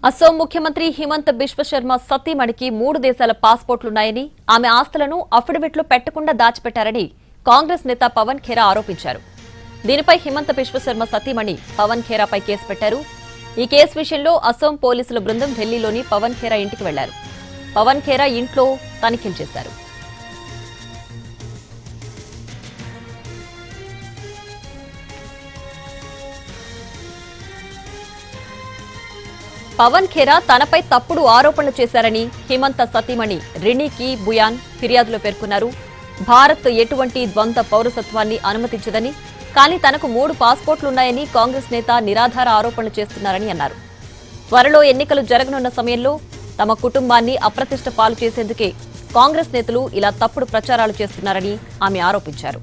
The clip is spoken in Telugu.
అసోం ముఖ్యమంత్రి హిమంత బిశ్వ శర్మ సతీమణికి 3 దేశాల పాస్పోర్టులున్నాయని ఆమె ఆస్తులను అఫిడవిట్లో పెట్టకుండా దాచిపెట్టారని కాంగ్రెస్ నేత పవన్ ఖేరా ఆరోపించారు. దీనిపై హిమంత బిశ్వ శర్మ సతీమణి పవన్ ఖేరాపై కేసు పెట్టారు. ఈ కేసు విషయంలో అసోం పోలీసుల బృందం ఢిల్లీలోని పవన్ ఖేరా ఇంటికి వెళ్లారు. పవన్ ఖేరా ఇంట్లో తనిఖీలు చేశారు. పవన్ ఖేరా తనపై తప్పుడు ఆరోపణలు చేశారని హిమంత సతీమణి రిణికి బుయాన్ ఫిర్యాదులో పేర్కొన్నారు. భారత్ ఎటువంటి ద్వంద్వ పౌరసత్వాన్ని అనుమతించదని, కానీ తనకు 3 పాస్పోర్టులున్నాయని కాంగ్రెస్ నేత నిరాధార ఆరోపణలు చేస్తున్నారని అన్నారు. త్వరలో ఎన్నికలు జరగనున్న సమయంలో తమ కుటుంబాన్ని అప్రతిష్ట పాలు చేసేందుకే కాంగ్రెస్ నేతలు ఇలా తప్పుడు ప్రచారాలు చేస్తున్నారని ఆమె ఆరోపించారు.